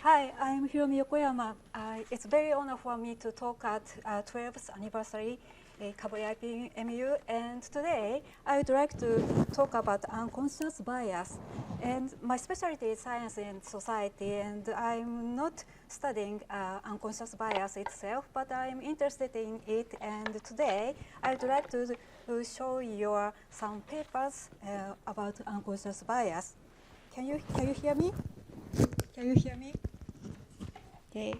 Hi, I'm Hiromi Yokoyama. It's very honor for me to talk at 12th anniversary Kavli IPMU, and today I would like to talk about unconscious bias. And my specialty is science and society, and I'm not studying unconscious bias itself, but I'm interested in it. And today I would like to show you some papers about unconscious bias. Can you hear me? Can you hear me? Okay.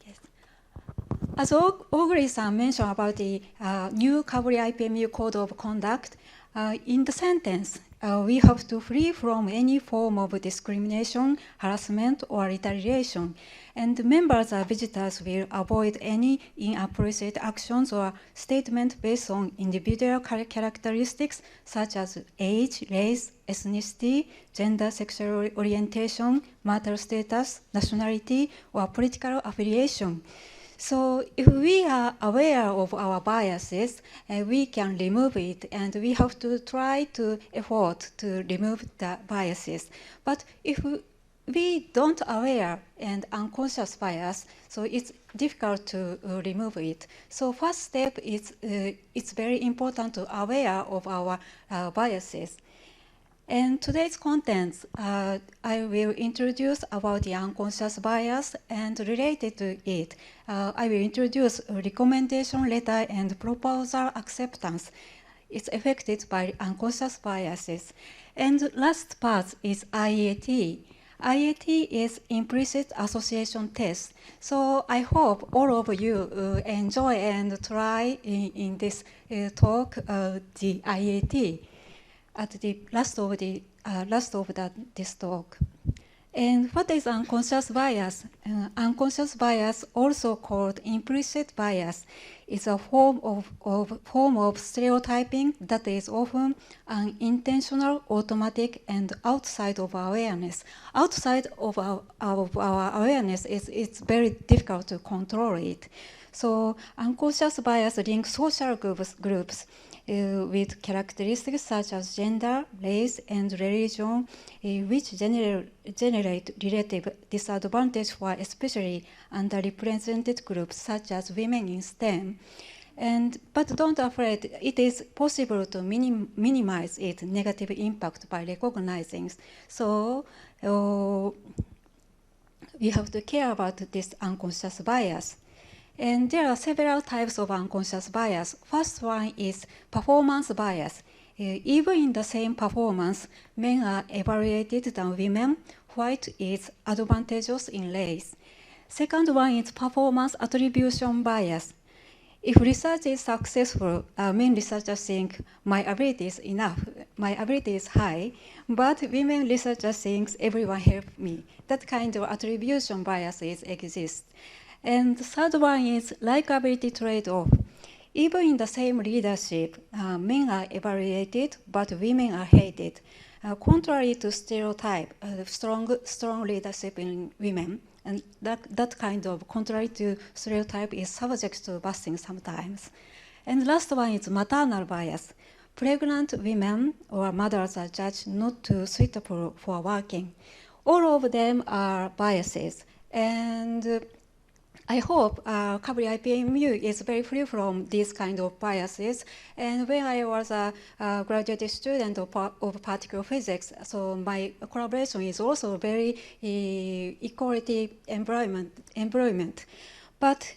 Yes. As Ogre-san mentioned about the new Kavli IPMU Code of Conduct, in the sentence, we have to free from any form of discrimination, harassment, or retaliation. And members or visitors will avoid any inappropriate actions or statements based on individual characteristics such as age, race, ethnicity, gender, sexual orientation, marital status, nationality, or political affiliation. So if we are aware of our biases, we can remove it, and we have to try to effort to remove the biases. But if we don't aware and unconscious bias, so it's difficult to remove it. So first step is it's very important to aware of our biases. And today's contents, I will introduce about the unconscious bias, and related to it, I will introduce a recommendation letter and proposal acceptance. It's affected by unconscious biases. And last part is IAT. IAT is implicit association test. So I hope all of you enjoy and try in this talk the IAT at the last of this talk. And what is unconscious bias? Unconscious bias, also called implicit bias, is a form of stereotyping that is often unintentional, automatic, and outside of awareness. Outside of our awareness, it's very difficult to control it. So unconscious bias links social groups with characteristics such as gender, race, and religion, which generate relative disadvantage for especially underrepresented groups such as women in STEM. But don't afraid, it is possible to minimize its negative impact by recognizing. So we have to care about this unconscious bias. And there are several types of unconscious bias. First one is performance bias. Even in the same performance, men are evaluated than women, which is advantageous in race. Second one is performance attribution bias. If research is successful, men researchers think my ability is enough, my ability is high, but women researchers think everyone helped me. That kind of attribution biases exist. And the third one is likability trade-off. Even in the same leadership, men are evaluated, but women are hated. Contrary to stereotype, strong leadership in women, and that kind of contrary to stereotype is subject to busting sometimes. And last one is maternal bias. Pregnant women or mothers are judged not too suitable for working. All of them are biases, and I hope Kavli IPMU is very free from these kind of biases. And when I was a graduate student of particle physics, so my collaboration is also very equality environment. But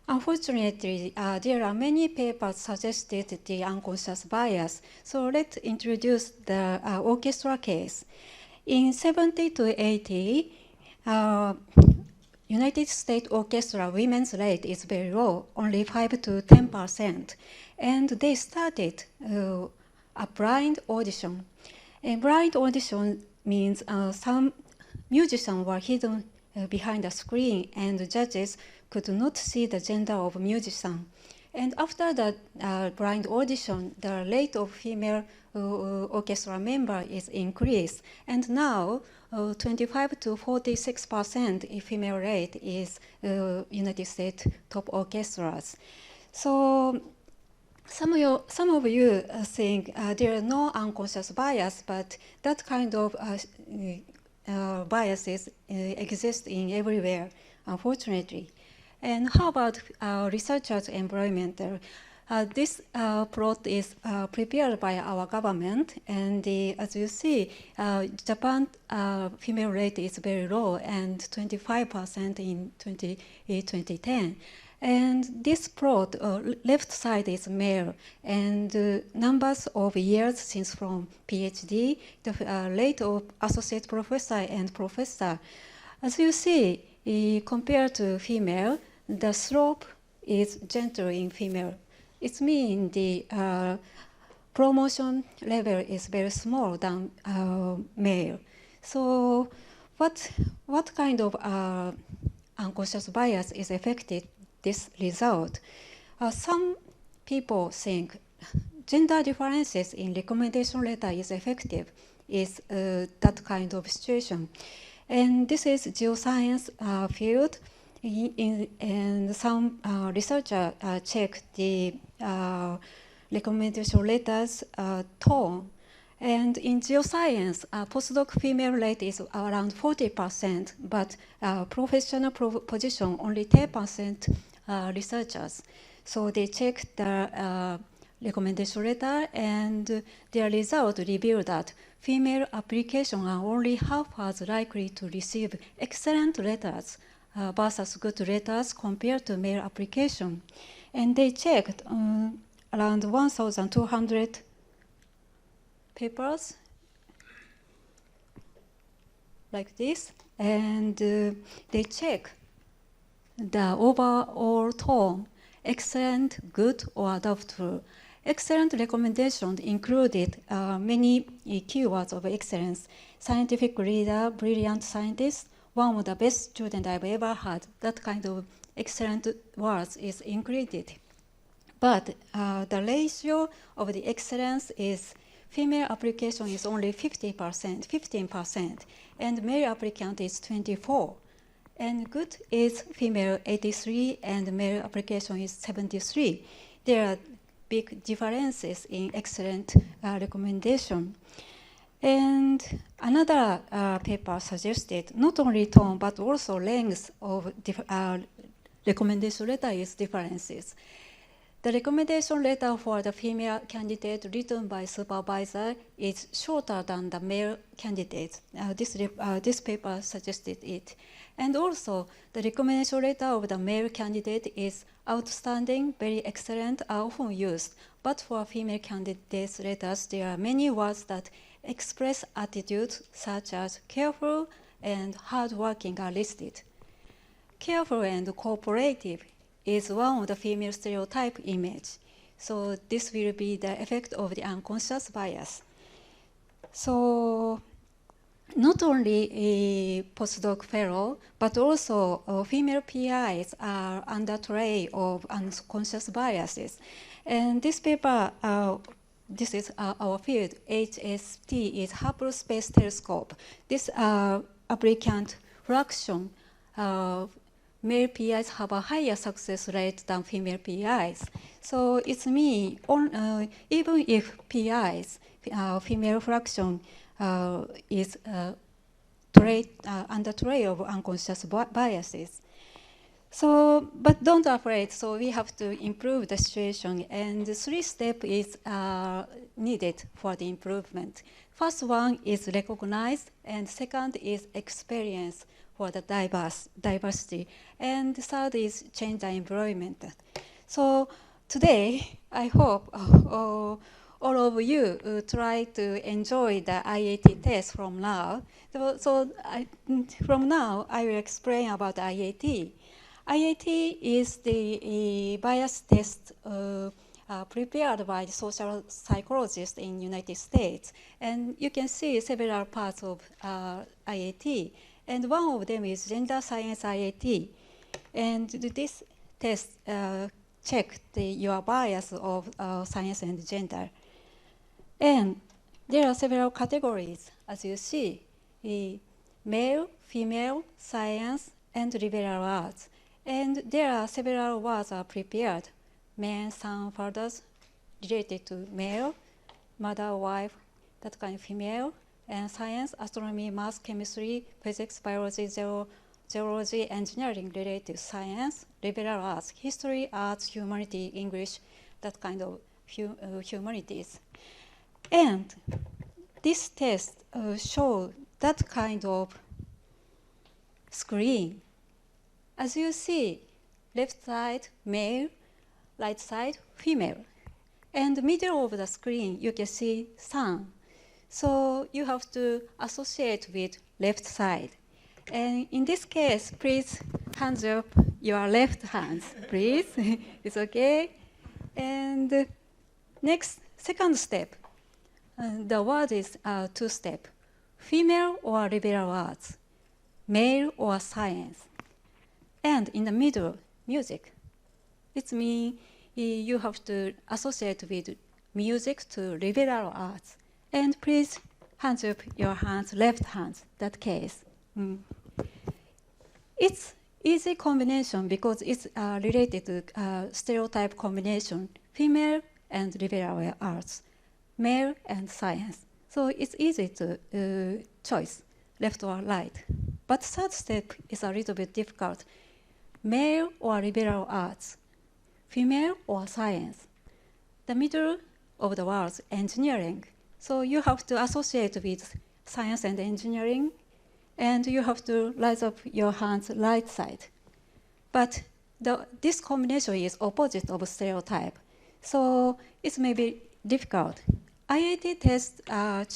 unfortunately, there are many papers suggested the unconscious bias. So let's introduce the orchestra case. In 70 to 80, United States Orchestra women's rate is very low, only 5 to 10%. And they started a blind audition. A blind audition means some musicians were hidden behind a screen, and the judges could not see the gender of musician. And after the blind audition, the rate of female orchestra member is increased. And now 25 to 46% female rate is United States top orchestras. So some of you think there are no unconscious bias, but that kind of biases exist in everywhere, unfortunately. And how about researchers' environmental? This plot is prepared by our government, and as you see, Japan female rate is very low, and 25% in 2010. And this plot, left side is male, and numbers of years since from PhD, the rate of associate professor and professor. As you see, compared to female, the slope is gentle in female. It means the promotion level is very small than male. So what kind of unconscious bias is affected this result? Some people think gender differences in recommendation letter is effective, is that kind of situation. And this is geoscience field, and some researcher checked the recommendation letters tone. And in geoscience, postdoc female rate is around 40%, but professional position only 10% researchers. So they checked the recommendation letter, and their result revealed that female applications are only half as likely to receive excellent letters versus good letters compared to male application. And they checked around 1,200 papers like this, and they check the overall tone, excellent, good, or doubtful. Excellent recommendations included many keywords of excellence: scientific leader, brilliant scientist, one of the best students I've ever had. That kind of excellent words is included. But the ratio of the excellence is female application is only 15%, and male applicant is 24%. And good is female 83, and male application is 73. There are big differences in excellent recommendation. And another paper suggested not only tone but also length of recommendation letter is differences. The recommendation letter for the female candidate written by supervisor is shorter than the male candidate. This paper suggested it. And also, the recommendation letter of the male candidate is outstanding, very excellent, are often used. But for female candidates' letters, there are many words that express attitudes such as careful and hardworking are listed. Careful and cooperative is one of the female stereotype image. So this will be the effect of the unconscious bias. So not only a postdoc fellow, but also female PIs are under tray of unconscious biases. And this paper, this is our field, HST is Hubble Space Telescope. This applicant fraction, male PIs have a higher success rate than female PIs. So it's mean, even if PIs, female fraction is under tray of unconscious biases. So, but don't afraid, so we have to improve the situation, and 3 steps is needed for the improvement. First one is recognize, and second is experience for the diversity, and third is change the environment. So today, I hope all of you try to enjoy the IAT test from now. From now, I will explain about IAT. IAT is the bias test prepared by the social psychologists in United States. And you can see several parts of IAT. And one of them is gender science IAT. And this test checks your bias of science and gender. And there are several categories, as you see: male, female, science, and liberal arts. And there are several words are prepared: men, son, fathers, related to male, mother, wife, that kind of female, and science, astronomy, math, chemistry, physics, biology, zoology, engineering related to science, liberal arts, history, arts, humanity, English, that kind of humanities. And this test shows that kind of screen. As you see, left side male, right side female. And the middle of the screen, you can see sun. So you have to associate with left side. And in this case, please hands up your left hands, please. It's okay. And second step. The word is two-step. Female or liberal arts, male or science. And in the middle, music. It means you have to associate with music to liberal arts. And please hands up your hands, left hands, that case. It's easy combination because it's related to stereotype combination, female and liberal arts, male and science. So it's easy to choose left or right. But third step is a little bit difficult. Male or liberal arts, female or science. The middle of the words, engineering. So you have to associate with science and engineering, and you have to raise up your hands right side. But this combination is opposite of stereotype. So it may be difficult. IIT tests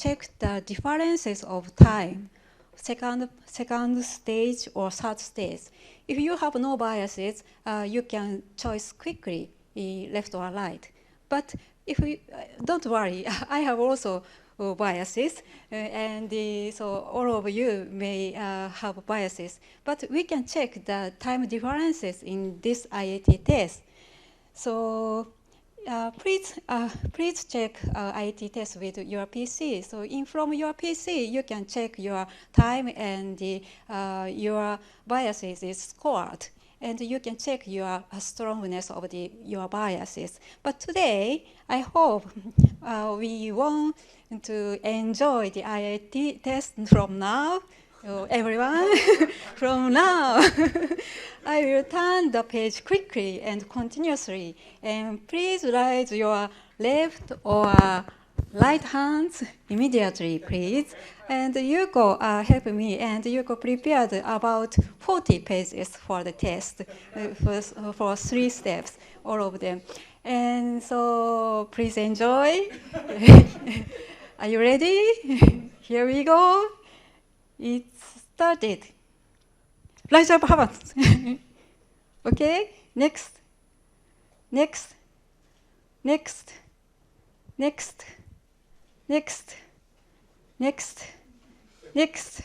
check the differences of time, second stage or third stage. If you have no biases, you can choose quickly left or right. But if we, don't worry, I have also biases, and so all of you may have biases. But we can check the time differences in this IIT test. So please check IIT test with your PC. So from your PC, you can check your time and your biases is scored. And you can check your strongness of your biases. But today, I hope we want to enjoy the IIT test from now. Everyone, from now, I will turn the page quickly and continuously. And please raise your left or right hands immediately, please. And Yuko help me, and Yuko prepared about 40 pages for the test, for 3 steps, all of them. And so please enjoy. Are you ready? Here we go. It started. Raise up hands. Okay, next, next, next, next, next, next, next,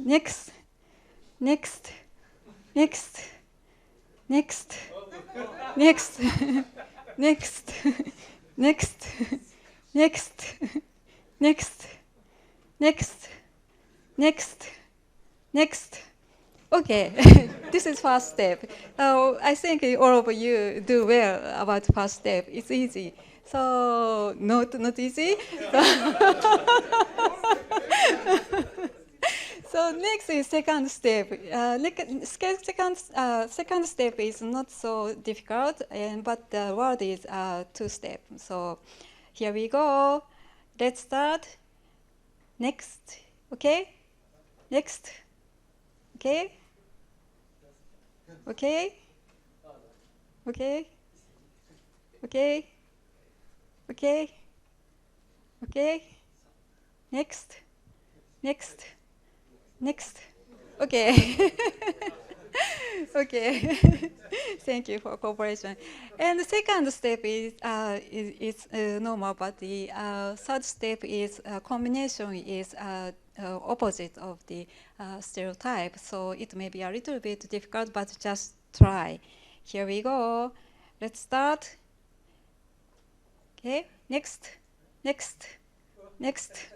next, next, next, next, next, next, next, next, next, next, next, next. Okay, this is first step. I think all of you do well about first step. It's easy. So not easy. So next is second step. Second step is not so difficult, but the word is two step. So here we go. Let's start. Next. Okay. Next. Okay. Okay. Okay. Okay. Okay. Okay. Next. Next. Next. Okay. Okay. Thank you for cooperation. And the second step is normal, but the third step is combination is opposite of the stereotype. So it may be a little bit difficult, but just try. Here we go. Let's start. Okay. Next. Next. Next.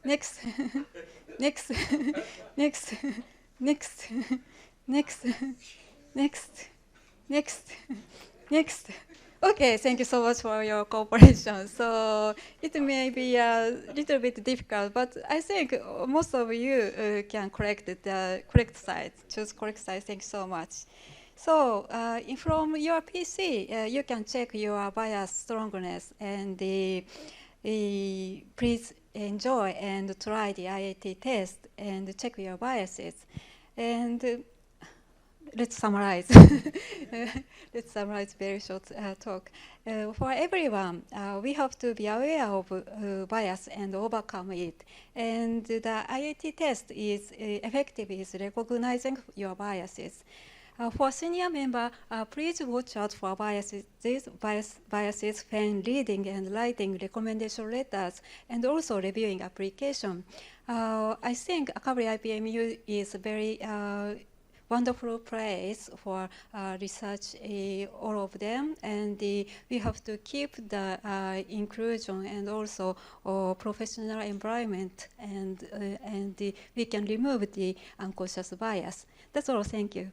Next. Next. Next. Next. Next. Next. Next. Next. Okay, thank you so much for your cooperation. So it may be a little bit difficult, but I think most of you can correct the correct side, choose correct side. Thank you so much. So from your PC, you can check your bias strongness and please enjoy and try the IAT test and check your biases. And let's summarize. Let's summarize very short talk. For everyone, we have to be aware of bias and overcome it. And the IAT test is effective is recognizing your biases. For senior member, please watch out for biases when reading and writing recommendation letters and also reviewing application. I think Kavli IPMU is a very wonderful place for research, all of them, and we have to keep the inclusion and also professional environment, and we can remove the unconscious bias. That's all. Thank you.